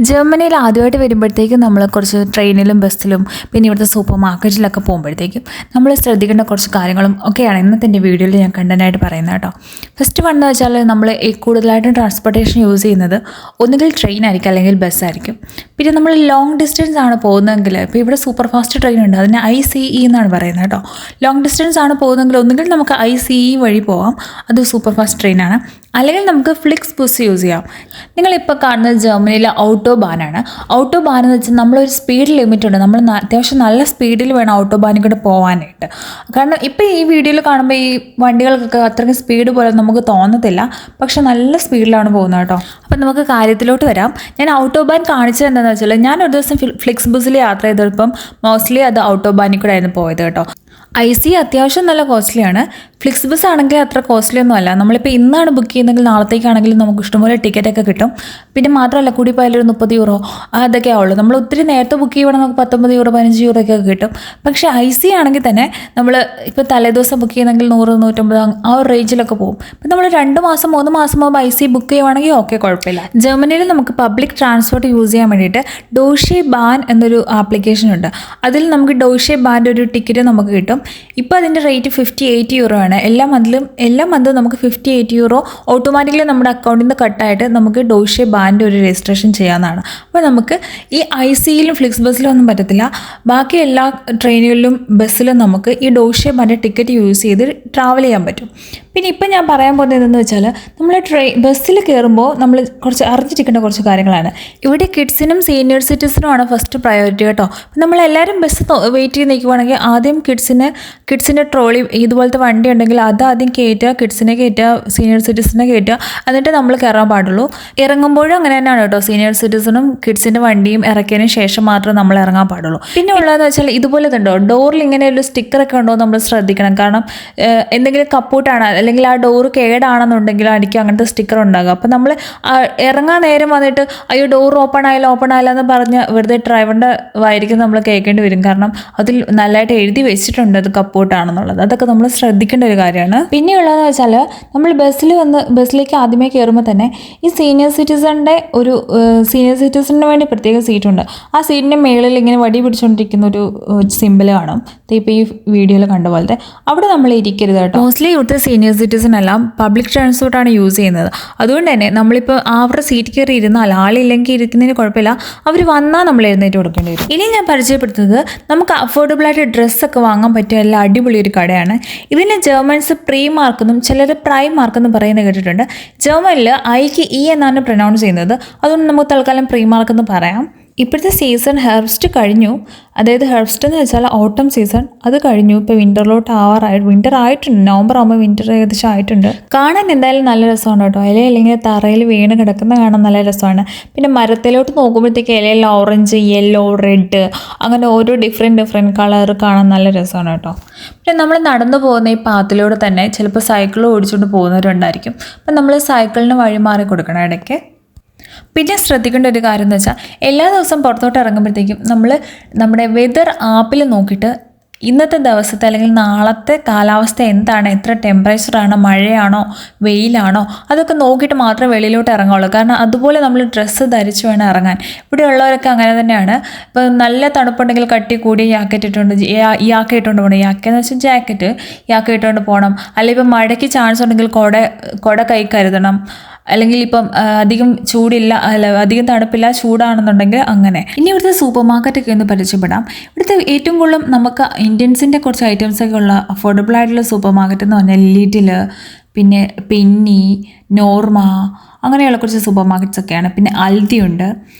ജർമ്മനിയിൽ ആദ്യമായിട്ട് വരുമ്പോഴത്തേക്കും നമ്മൾ കുറച്ച് ട്രെയിനിലും ബസ്സിലും പിന്നെ ഇവിടുത്തെ സൂപ്പർ മാർക്കറ്റിലൊക്കെ പോകുമ്പോഴത്തേക്കും നമ്മൾ ശ്രദ്ധിക്കേണ്ട കുറച്ച് കാര്യങ്ങളും ഒക്കെയാണ് ഇന്നത്തെ എൻ്റെ വീഡിയോയിൽ ഞാൻ കണ്ടൻറ്റായിട്ട് പറയുന്നത് കേട്ടോ. ഫസ്റ്റ് വണ്ണെന്ന് വെച്ചാൽ നമ്മൾ കൂടുതലായിട്ടും ട്രാൻസ്പോർട്ടേഷൻ യൂസ് ചെയ്യുന്നത് ഒന്നുകിൽ ട്രെയിൻ ആയിരിക്കും അല്ലെങ്കിൽ ബസ്സായിരിക്കും. പിന്നെ നമ്മൾ ലോങ് ഡിസ്റ്റൻസ് ആണ് പോകുന്നതെങ്കിൽ ഇപ്പോൾ ഇവിടെ സൂപ്പർ ഫാസ്റ്റ് ട്രെയിൻ ഉണ്ട്, അതിന് ICE എന്നാണ് പറയുന്നത് കേട്ടോ. ലോങ് ഡിസ്റ്റൻസ് ആണ് പോകുന്നതെങ്കിൽ ഒന്നുകിൽ നമുക്ക് ICE വഴി പോകാം, അത് സൂപ്പർ ഫാസ്റ്റ് ട്രെയിനാണ്, അല്ലെങ്കിൽ നമുക്ക് ഫ്ലിക്സ് ബസ് യൂസ് ചെയ്യാം. നിങ്ങളിപ്പോൾ കാണുന്നത് ജർമ്മനിയിലെ ഓട്ടോബാനാണ്. ഓട്ടോബാൻ എന്ന് വെച്ചാൽ നമ്മളൊരു സ്പീഡ് ലിമിറ്റ് ഉണ്ട്, നമ്മൾ അത്യാവശ്യം നല്ല സ്പീഡിൽ വേണം ഓട്ടോബാനിൽ കൂടെ പോകാനായിട്ട്. കാരണം ഇപ്പോൾ ഈ വീഡിയോയിൽ കാണുമ്പോൾ ഈ വണ്ടികൾക്കൊക്കെ അത്രയ്ക്ക് സ്പീഡ് പോലെ നമുക്ക് തോന്നത്തില്ല, പക്ഷെ നല്ല സ്പീഡിലാണ് പോകുന്നത് കേട്ടോ. അപ്പം നമുക്ക് കാര്യത്തിലോട്ട് വരാം. ഞാൻ ഓട്ടോബാൻ കാണിച്ചത് എന്താണെന്ന് വെച്ചാൽ, ഞാൻ ഒരു ദിവസം ഫ്ലിക്സ് ബസ്സിൽ യാത്ര ചെയ്തപ്പം മോസ്റ്റ്ലി അത് ഓട്ടോബാനിൽ കൂടെ ആയിരുന്നു പോയത് കേട്ടോ. ICE അത്യാവശ്യം നല്ല കോസ്റ്റ്ലിയാണ്. ഫ്ലിക്സ് ബസ് ആണെങ്കിൽ അത്ര കോസ്റ്റ്ലി ഒന്നും അല്ല. നമ്മളിപ്പോൾ ഇന്നാണ് ബുക്ക് ചെയ്യുന്നതെങ്കിൽ നാളത്തേക്കാണെങ്കിലും നമുക്ക് ഇഷ്ടംപോലെ ടിക്കറ്റൊക്കെ കിട്ടും. പിന്നെ മാത്രമല്ല കൂടി പോയാലും ഒരു 30 യൂറോ അതൊക്കെ ആവുള്ളൂ. നമ്മൾ ഒത്തിരി നേരത്തെ ബുക്ക് ചെയ്യുവാണെങ്കിൽ നമുക്ക് 19 യൂറോ 15 യൂറോ ഒക്കെ കിട്ടും. പക്ഷേ ICE ആണെങ്കിൽ തന്നെ നമ്മൾ ഇപ്പോൾ തലേദിവസം ബുക്ക് ചെയ്യുന്നെങ്കിൽ 100 150 ആ ഒരു റേഞ്ചിലൊക്കെ പോകും. ഇപ്പം നമ്മൾ 2 മാസം 3 മാസം മുമ്പ് ICE ബുക്ക് ചെയ്യുവാണെങ്കിൽ ഓക്കെ, കുഴപ്പമില്ല. ജർമ്മനിയിൽ നമുക്ക് പബ്ലിക് ട്രാൻസ്പോർട്ട് യൂസ് ചെയ്യാൻ വേണ്ടിയിട്ട് ഡോഷെ ബാൻ എന്നൊരു ആപ്ലിക്കേഷൻ ഉണ്ട്. അതിൽ നമുക്ക് ഡോഷെ ബാൻ്റെ ഒരു ടിക്കറ്റ് നമുക്ക് കിട്ടും. ഇപ്പോൾ അതിൻ്റെ റേറ്റ് 58 യൂറോ ആണ്. എല്ലാ മന്തും നമുക്ക് 58 യൂറോ ഓട്ടോമാറ്റിക്കലി നമ്മുടെ അക്കൗണ്ടിൽ നിന്ന് കട്ടായിട്ട് നമുക്ക് ഡോഷെ ബാൻ്റെ ഒരു രജിസ്ട്രേഷൻ ചെയ്യാവുന്നതാണ്. അപ്പോൾ നമുക്ക് ഈ ICEയിലും ഫ്ലിക്സ് ബസ്സിലും ഒന്നും പറ്റത്തില്ല. ബാക്കി എല്ലാ ട്രെയിനുകളിലും ബസ്സിലും നമുക്ക് ഈ ഡോഷെ ബാൻ്റെ ടിക്കറ്റ് യൂസ് ചെയ്ത് ട്രാവൽ ചെയ്യാൻ പറ്റും. പിന്നെ ഇപ്പം ഞാൻ പറയാൻ പോകുന്നത് എന്തെന്ന് വെച്ചാൽ, നമ്മൾ ബസ്സിൽ കയറുമ്പോൾ നമ്മൾ കുറച്ച് അറിഞ്ഞിരിക്കേണ്ട കുറച്ച് കാര്യങ്ങളാണ്. ഇവിടെ കിഡ്സിനും സീനിയർ സിറ്റിസനുമാണ് ഫസ്റ്റ് പ്രയോറിറ്റി കേട്ടോ. നമ്മളെല്ലാവരും ബസ് വെയിറ്റ് ചെയ്ത് നിൽക്കുവാണെങ്കിൽ ആദ്യം കിഡ്സിൻ്റെ ട്രോളി ഇതുപോലത്തെ വണ്ടി ഉണ്ടെങ്കിൽ അത് ആദ്യം കയറ്റുക, കിഡ്സിനെ കയറ്റുക, സീനിയർ സിറ്റിസനെ കയറ്റുക, എന്നിട്ട് നമ്മൾ കയറാൻ പാടുള്ളൂ. ഇറങ്ങുമ്പോഴും അങ്ങനെ തന്നെയാണ് കേട്ടോ. സീനിയർ സിറ്റിസണും കിഡ്സിൻ്റെ വണ്ടിയും ഇറക്കിയതിന് ശേഷം മാത്രമേ നമ്മൾ ഇറങ്ങാൻ പാടുള്ളൂ. പിന്നെ ഉള്ളതെന്ന് വെച്ചാൽ ഇതുപോലെ ഉണ്ടോ, ഡോറിൽ ഇങ്ങനെ ഒരു സ്റ്റിക്കറൊക്കെ ഉണ്ടോ നമ്മൾ ശ്രദ്ധിക്കണം. കാരണം എന്തെങ്കിലും കപ്പൂട്ടാണ് അല്ലെങ്കിൽ ആ ഡോറ് കേടാണെന്നുണ്ടെങ്കിൽ അടിക്കും അങ്ങനത്തെ സ്റ്റിക്കർ ഉണ്ടാകും. അപ്പം നമ്മൾ ഇറങ്ങാൻ നേരം വന്നിട്ട് അയ്യോ ഡോർ ഓപ്പൺ ആയില്ല എന്ന് പറഞ്ഞ് വെറുതെ ഡ്രൈവറിൻ്റെ വായിരിക്കും നമ്മൾ കേൾക്കേണ്ടി വരും. കാരണം അതിൽ നല്ലതായിട്ട് എഴുതി വെച്ചിട്ടുണ്ട് അത് കപ്പൂട്ടാണെന്നുള്ളത്. അതൊക്കെ നമ്മൾ ശ്രദ്ധിക്കേണ്ട ഒരു കാര്യമാണ്. പിന്നെയുള്ളതെന്ന് വെച്ചാൽ, നമ്മൾ ബസ്സിലേക്ക് ആദ്യമേ കയറുമ്പോൾ തന്നെ ഈ സീനിയർ സിറ്റിസണിന് വേണ്ടി പ്രത്യേക സീറ്റുണ്ട്. ആ സീറ്റിൻ്റെ മേളിൽ ഇങ്ങനെ വടി പിടിച്ചുകൊണ്ടിരിക്കുന്ന ഒരു സിമ്പിൾ കാണും. ഇപ്പോൾ ഈ വീഡിയോയിൽ കണ്ട പോലത്തെ അവിടെ നമ്മൾ ഇരിക്കരുത് കേട്ടോ. മോസ്റ്റ്ലി ഇവിടുത്തെ സീനിയർ സിറ്റിസൺ എല്ലാം പബ്ലിക് ട്രാൻസ്പോർട്ടാണ് യൂസ് ചെയ്യുന്നത്. അതുകൊണ്ട് തന്നെ നമ്മളിപ്പോൾ അവരുടെ സീറ്റ് കയറി ഇരുന്നാൽ ആളില്ലെങ്കിൽ ഇരിക്കുന്നതിന് കുഴപ്പമില്ല, അവർ വന്നാൽ നമ്മൾ എഴുന്നേറ്റ് കൊടുക്കേണ്ടി വരും. ഇനി ഞാൻ പരിചയപ്പെടുത്തുന്നത് നമുക്ക് അഫോർഡബിളായിട്ട് ഡ്രസ്സൊക്കെ വാങ്ങാൻ പറ്റിയ എല്ലാ അടിപൊളി ഒരു കടയാണ്. ഇതിന് ജർമ്മൻസ് പ്രീ മാർക്കെന്നും ചിലർ പ്രൈം മാർക്കെന്നും പറയുന്നത് കേട്ടിട്ടുണ്ട്. ജർമ്മനിൽ ഐക്ക് E എന്നാണ് പ്രൊനൗൺസ് ചെയ്യുന്നത്. അതുകൊണ്ട് നമുക്ക് തൽക്കാലം പ്രീ മാർക്കെന്ന് പറയാം. ഇപ്പോഴത്തെ സീസൺ ഹെർബ്സ്റ്റ് കഴിഞ്ഞു, അതായത് ഹെർബ്സ്റ്റ് എന്ന് വെച്ചാൽ ഓട്ടം സീസൺ അത് കഴിഞ്ഞു. ഇപ്പോൾ വിൻ്റർ ആയിട്ടുണ്ട്. നവംബർ ആകുമ്പോൾ വിൻ്റർ ഏകദേശം ആയിട്ടുണ്ട്. കാണാൻ എന്തായാലും നല്ല രസമാണ് കേട്ടോ. ഇലയില്ലെങ്കിൽ തറയിൽ വീണ് കിടക്കുന്ന കാണാൻ നല്ല രസമാണ്. പിന്നെ മരത്തിലോട്ട് നോക്കുമ്പോഴത്തേക്ക് ഇലയിൽ ഓറഞ്ച്, യെല്ലോ, റെഡ് അങ്ങനെ ഓരോ ഡിഫറെൻറ്റ് കളർ കാണാൻ നല്ല രസമാണ് കേട്ടോ. പിന്നെ നമ്മൾ നടന്നു പോകുന്ന ഈ പാത്തിലൂടെ തന്നെ ചിലപ്പോൾ സൈക്കിൾ ഓടിച്ചുകൊണ്ട് പോകുന്നവരുണ്ടായിരിക്കും. അപ്പം നമ്മൾ സൈക്കിളിന് വഴി മാറി കൊടുക്കണം ഇടയ്ക്ക്. പിന്നെ ശ്രദ്ധിക്കേണ്ട ഒരു കാര്യം എന്ന് വെച്ചാൽ, എല്ലാ ദിവസവും പുറത്തോട്ട് ഇറങ്ങുമ്പോഴത്തേക്കും നമ്മൾ നമ്മുടെ വെതർ ആപ്പിൽ നോക്കിയിട്ട് ഇന്നത്തെ ദിവസത്തെ അല്ലെങ്കിൽ നാളത്തെ കാലാവസ്ഥ എന്താണ്, എത്ര ടെമ്പറേച്ചറാണോ, മഴയാണോ, വെയിലാണോ, അതൊക്കെ നോക്കിയിട്ട് മാത്രമേ വെളിയിലോട്ട് ഇറങ്ങുള്ളൂ. കാരണം അതുപോലെ നമ്മൾ ഡ്രസ്സ് ധരിച്ച് വേണം ഇറങ്ങാൻ. ഇവിടെ ഉള്ളവരൊക്കെ അങ്ങനെ തന്നെയാണ്. ഇപ്പോൾ നല്ല തണുപ്പുണ്ടെങ്കിൽ കട്ടി കൂടി യാക്ക ഇട്ടുകൊണ്ട് പോകണം. യാക്കെന്ന് വെച്ചാൽ ജാക്കറ്റ്, യാക്ക ഇട്ടുകൊണ്ട് പോകണം. അല്ലെങ്കിൽ ഇപ്പോൾ മഴയ്ക്ക് ചാൻസ് ഉണ്ടെങ്കിൽ കുട കൈ കരുതണം. അല്ലെങ്കിൽ ഇപ്പം അധികം തണുപ്പില്ല, ചൂടാണെന്നുണ്ടെങ്കിൽ അങ്ങനെ. ഇനി ഇവിടുത്തെ സൂപ്പർ മാർക്കറ്റൊക്കെ ഒന്ന് പരിചയപ്പെടാം. ഇവിടുത്തെ ഏറ്റവും കൂടുതൽ നമുക്ക് ഇന്ത്യൻസിൻ്റെ കുറച്ച് ഐറ്റംസൊക്കെ ഉള്ള അഫോർഡബിൾ ആയിട്ടുള്ള സൂപ്പർ മാർക്കറ്റ് എന്ന് പറഞ്ഞാൽ ലിറ്റിൽ, പിന്നെ പെന്നി, നോർമ അങ്ങനെയുള്ള കുറച്ച് സൂപ്പർ മാർക്കറ്റ്സ് ഒക്കെയാണ്. പിന്നെ അൽദി ഉണ്ട്.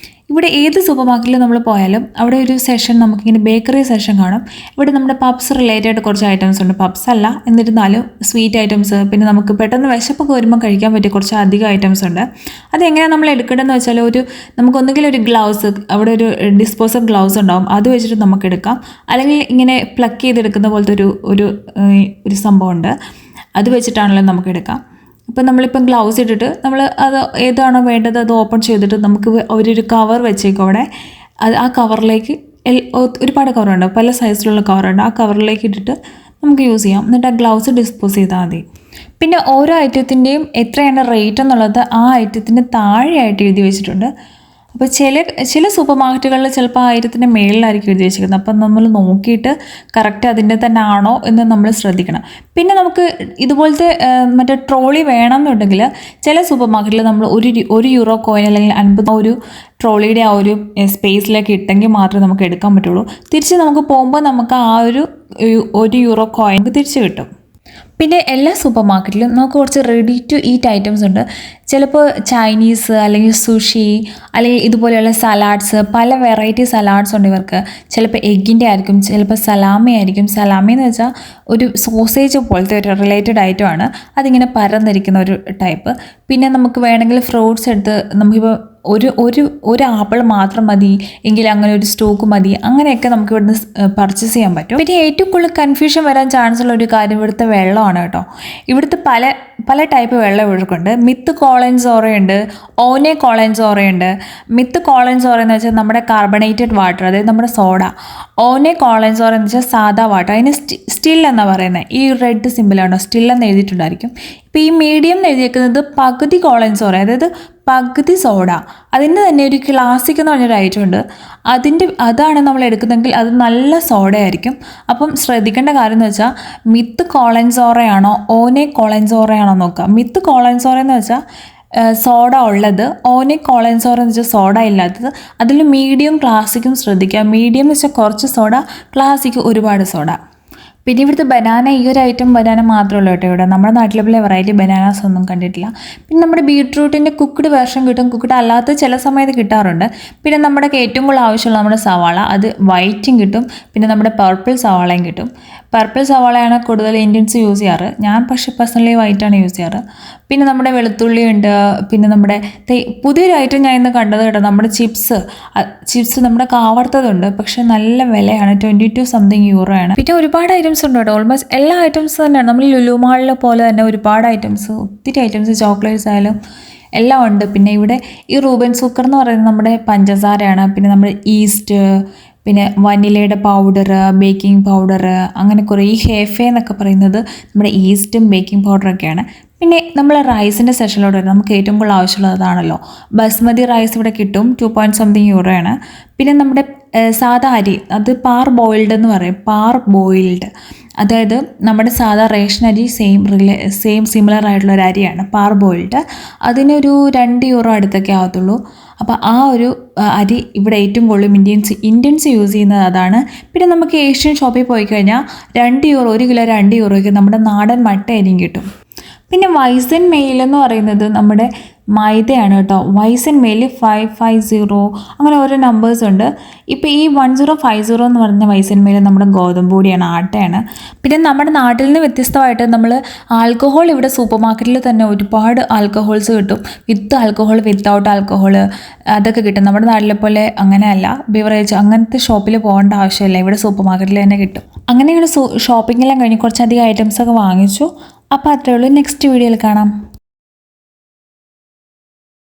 ഇവിടെ ഏത് സൂപ്പർ മാർക്കറ്റിൽ നമ്മൾ പോയാലും അവിടെ ഒരു സെഷൻ നമുക്കിങ്ങനെ ബേക്കറി സെഷൻ കാണും. ഇവിടെ നമ്മുടെ പബ്സ് റിലേറ്റഡ് കുറച്ച് ഐറ്റംസ് ഉണ്ട്. പബ്സ് അല്ല എന്നിരുന്നാലും സ്വീറ്റ് ഐറ്റംസ്, പിന്നെ നമുക്ക് പെട്ടെന്ന് വിശപ്പൊക്കെ വരുമ്പോൾ കഴിക്കാൻ പറ്റിയ കുറച്ച് അധികം ഐറ്റംസ് ഉണ്ട്. അതെങ്ങനെയാണ് നമ്മൾ എടുക്കേണ്ടതെന്ന് വെച്ചാൽ, നമുക്കൊന്നുകിൽ ഒരു ഗ്ലൗസ്, അവിടെ ഒരു ഡിസ്പോസബിൾ ഗ്ലൗസ് ഉണ്ടാവും, അത് വെച്ചിട്ട് നമുക്ക് എടുക്കാം. അല്ലെങ്കിൽ ഇങ്ങനെ പ്ലക്ക് ചെയ്തെടുക്കുന്ന പോലത്തെ ഒരു സംഭവമുണ്ട്, അത് വെച്ചിട്ടാണല്ലോ നമുക്ക് എടുക്കാം. ഇപ്പം നമ്മളിപ്പം ഗ്ലൗസ് ഇട്ടിട്ട് നമ്മൾ അത് ഏതാണോ വേണ്ടത് അത് ഓപ്പൺ ചെയ്തിട്ട് നമുക്ക് ഒരു കവർ വെച്ചേക്കും അവിടെ. ആ കവറിലേക്ക് ഒരുപാട് കവറുണ്ട്, പല സൈസിലുള്ള കവറുണ്ട്. ആ കവറിലേക്ക് ഇട്ടിട്ട് നമുക്ക് യൂസ് ചെയ്യാം. എന്നിട്ട് ആ ഗ്ലൗസ് ഡിസ്പോസ് ചെയ്താൽ മതി. പിന്നെ ഓരോ ഐറ്റത്തിൻ്റെയും എത്രയാണ് റേറ്റ് എന്നുള്ളത് ആ ഐറ്റത്തിന് താഴെയായിട്ട് എഴുതി വെച്ചിട്ടുണ്ട്. അപ്പോൾ ചില സൂപ്പർ മാർക്കറ്റുകളിൽ ചിലപ്പോൾ 1000-ൻ്റെ മേളിലായിരിക്കും ഉദ്ദേശിക്കുന്നത്. അപ്പം നമ്മൾ നോക്കിയിട്ട് കറക്റ്റ് അതിൻ്റെ തന്നെ ആണോ എന്ന് നമ്മൾ ശ്രദ്ധിക്കണം. പിന്നെ നമുക്ക് ഇതുപോലത്തെ മറ്റേ ട്രോളി വേണമെന്നുണ്ടെങ്കിൽ ചില സൂപ്പർ മാർക്കറ്റിൽ നമ്മൾ ഒരു യൂറോ കോയിൻ അല്ലെങ്കിൽ 50 ഒരു ട്രോളിയുടെ ആ ഒരു സ്പേസിലേക്ക് ഇട്ടെങ്കിൽ മാത്രമേ നമുക്ക് എടുക്കാൻ പറ്റുള്ളൂ. തിരിച്ച് നമുക്ക് പോകുമ്പോൾ നമുക്ക് ആ ഒരു യൂറോ കോയിൻ തിരിച്ച് കിട്ടും. പിന്നെ എല്ലാ സൂപ്പർ മാർക്കറ്റിലും നമുക്ക് കുറച്ച് റെഡി ടു ഈറ്റ് ഐറ്റംസ് ഉണ്ട്. ചിലപ്പോൾ ചൈനീസ് അല്ലെങ്കിൽ സുഷി അല്ലെങ്കിൽ ഇതുപോലെയുള്ള സലാഡ്സ്, പല വെറൈറ്റി സലാഡ്സ് ഉണ്ട് ഇവർക്ക്. ചിലപ്പോൾ എഗ്ഗിൻ്റെ ആയിരിക്കും, ചിലപ്പോൾ സലാമി ആയിരിക്കും. സലാമി എന്ന് വെച്ചാൽ ഒരു സോസേജ് പോലത്തെ ഒരു റിലേറ്റഡ് ഐറ്റമാണ്. അതിങ്ങനെ പരന്നിരിക്കുന്ന ഒരു ടൈപ്പ്. പിന്നെ നമുക്ക് വേണമെങ്കിൽ ഫ്രൂട്ട്സ് എടുത്ത് നമുക്കിപ്പോൾ ഒരു ആപ്പിൾ മാത്രം മതി എങ്കിൽ അങ്ങനെ ഒരു സ്റ്റോക്ക് മതി, അങ്ങനെയൊക്കെ നമുക്ക് ഇവിടുന്ന് പർച്ചേസ് ചെയ്യാൻ പറ്റും. പിന്നെ ഏറ്റവും കൂടുതൽ കൺഫ്യൂഷൻ വരാൻ ചാൻസ് ഉള്ള ഒരു കാര്യം ഇവിടുത്തെ വെള്ളമാണ് കേട്ടോ. ഇവിടുത്തെ പല ടൈപ്പ് വെള്ളം ഇവർക്കുണ്ട്. മിത്ത് കോളൻസോറയുണ്ട്, ഓനെ കോളൻസോറയുണ്ട്. മിത്ത് കോളൻസോറ എന്ന് വെച്ചാൽ നമ്മുടെ കാർബണേറ്റഡ് വാട്ടർ, അതായത് നമ്മുടെ സോഡ. ഓനെ കോളൻസോറ എന്ന് വെച്ചാൽ സാധാ വാട്ടർ. അതിന് സ്റ്റിൽ എന്നാണ് പറയുന്നത്. ഈ റെഡ് സിമ്പിളാണോ സ്റ്റിൽ എന്ന് എഴുതിയിട്ടുണ്ടായിരിക്കും. ഇപ്പോൾ ഈ മീഡിയം എന്ന് എഴുതിയേക്കുന്നത് പകുതി കോളൻസോറ, അതായത് പകുതി സോഡ. അതിൻ്റെ തന്നെ ഒരു ക്ലാസിക് എന്ന് പറഞ്ഞൊരു ഐറ്റം ഉണ്ട്. അതാണ് നമ്മൾ എടുക്കുന്നതെങ്കിൽ അത് നല്ല സോഡയായിരിക്കും. അപ്പം ശ്രദ്ധിക്കേണ്ട കാര്യം എന്ന് വെച്ചാൽ മിത്ത് കോളൻസോറയാണോ ഓനെ കോളൻസോറയാണോ നോക്കുക. മിത്ത് കോളൻസോറ എന്ന് വെച്ചാൽ സോഡ ഉള്ളത്, ഓനെ കോളൻസോറ എന്ന് വെച്ചാൽ സോഡ ഇല്ലാത്തത്. അതിൽ മീഡിയം ക്ലാസിക്കും ശ്രദ്ധിക്കുക. മീഡിയം എന്ന് വെച്ചാൽ കുറച്ച് സോഡ, ക്ലാസിക്ക് ഒരുപാട് സോഡ. പിന്നെ ഇവിടുത്തെ ബനാന, ഈ ഒരു ഐറ്റം ബനാന മാത്രമേ ഉള്ളൂ കേട്ടോ ഇവിടെ. നമ്മുടെ നാട്ടിലെ പോലെ വെറൈറ്റി ബനാനാസ് ഒന്നും കണ്ടിട്ടില്ല. പിന്നെ നമ്മുടെ ബീട്രൂട്ടിൻ്റെ കുക്ക്ഡ് വേർഷൻ കിട്ടും, കുക്ക്ഡ് അല്ലാത്ത ചില സമയത്ത് കിട്ടാറുണ്ട്. പിന്നെ നമ്മുടെ ഏറ്റവും കൂടുതൽ ആവശ്യമുള്ള നമ്മുടെ സവാള, അത് വൈറ്റും കിട്ടും. പിന്നെ നമ്മുടെ പർപ്പിൾ സവാളയും കിട്ടും. പർപ്പിൾ സവാളയാണ് കൂടുതൽ ഇന്ത്യൻസ് യൂസ് ചെയ്യാറ്. ഞാൻ പക്ഷേ പേഴ്സണലി വൈറ്റാണ് യൂസ് ചെയ്യാറ്. പിന്നെ നമ്മുടെ വെളുത്തുള്ളി ഉണ്ട്. പിന്നെ നമ്മുടെ പുതിയൊരു ഐറ്റം ഞാൻ ഇന്ന് കണ്ടത് കേട്ടോ, നമ്മുടെ ചിപ്സ് നമ്മുടെ കാവർത്തതുണ്ട്. പക്ഷെ നല്ല വിലയാണ്, 22 സംതിങ് യൂറോ ആണ്. പിന്നെ ഒരുപാട് ഐറ്റംസ് ഉണ്ട് കേട്ടോ. ഓൾമോസ്റ്റ് എല്ലാ ഐറ്റംസ് തന്നെയാണ്. നമ്മൾ ലുലു മാളിലെ പോലെ തന്നെ ഒരുപാട് ഐറ്റംസ്, ഒത്തിരി ഐറ്റംസ്, ചോക്ലേറ്റ്സ് ആയാലും എല്ലാം ഉണ്ട്. പിന്നെ ഇവിടെ ഈ റൂബൻ സൂക്കർ എന്ന് പറയുന്നത് നമ്മുടെ പഞ്ചസാരയാണ്. പിന്നെ നമ്മുടെ ഈസ്റ്റ്, പിന്നെ വനിലയുടെ പൗഡർ, ബേക്കിംഗ് പൗഡർ, അങ്ങനെ കുറേ. ഈ ഹേഫെ എന്നൊക്കെ പറയുന്നത് നമ്മുടെ ഈസ്റ്റും ബേക്കിംഗ് പൗഡറൊക്കെയാണ്. പിന്നെ നമ്മൾ റൈസിൻ്റെ സെഷനിലോട്ട് വരും. നമുക്ക് ഏറ്റവും കൂടുതൽ ആവശ്യമുള്ളത് അതാണല്ലോ. ബസ്മതി റൈസ് ഇവിടെ കിട്ടും, 2 സംതിങ് യൂറോ ആണ്. പിന്നെ നമ്മുടെ സാധാ അരി, അത് പാർ ബോയിൽഡ് എന്ന് പറയും. പാർ ബോയിൽഡ് അതായത് നമ്മുടെ സാധാ റേഷൻ അരി സെയിം സിമിലർ ആയിട്ടുള്ള ഒരു അരിയാണ് പാർ ബോയിൽഡ്. അതിനൊരു 2 യൂറോ അടുത്തൊക്കെ ആവത്തുള്ളൂ. അപ്പോൾ ആ ഒരു അരി ഇവിടെ ഏറ്റവും കൂടുതൽ ഇന്ത്യൻസ് യൂസ് ചെയ്യുന്നത് അതാണ്. പിന്നെ നമുക്ക് ഏഷ്യൻ ഷോപ്പിൽ പോയി കഴിഞ്ഞാൽ 2 യൂറോ, 1 കിലോ 2 യൂറോയ്ക്ക് നമ്മുടെ നാടൻ മട്ട അരിയും കിട്ടും. പിന്നെ വൈസൻ മെയിൽ എന്ന് പറയുന്നത് നമ്മുടെ മൈദയാണ് കേട്ടോ. വൈസൻ മെയിൽ 550 അങ്ങനെ ഓരോ നമ്പേഴ്സ് ഉണ്ട്. ഇപ്പോൾ ഈ 1050 എന്ന് പറഞ്ഞ വൈസൻ മെയിൽ നമ്മുടെ ഗോതമ്പ് പൊടിയാണ്, ആട്ടയാണ്. പിന്നെ നമ്മുടെ നാട്ടിൽ നിന്ന് വ്യത്യസ്തമായിട്ട് നമ്മൾ ആൽക്കഹോൾ ഇവിടെ സൂപ്പർ മാർക്കറ്റിൽ തന്നെ ഒരുപാട് ആൽക്കഹോൾസ് കിട്ടും. വിത്ത് ആൽക്കഹോൾ, വിത്തൗട്ട് ആൽക്കഹോൾ, അതൊക്കെ കിട്ടും. നമ്മുടെ നാട്ടിലെ പോലെ അങ്ങനെയല്ല, ബിവറേജ് അങ്ങനത്തെ ഷോപ്പിൽ പോകേണ്ട ആവശ്യമില്ല, ഇവിടെ സൂപ്പർ മാർക്കറ്റിൽ തന്നെ കിട്ടും. അങ്ങനെയുള്ള ഷോപ്പിംഗെല്ലാം കഴിഞ്ഞ് കുറച്ചധികം ഐറ്റംസൊക്കെ വാങ്ങിച്ചു. അപ്പോൾ അത്രയേ ഉള്ളൂ. നെക്സ്റ്റ് വീഡിയോയിൽ കാണാം.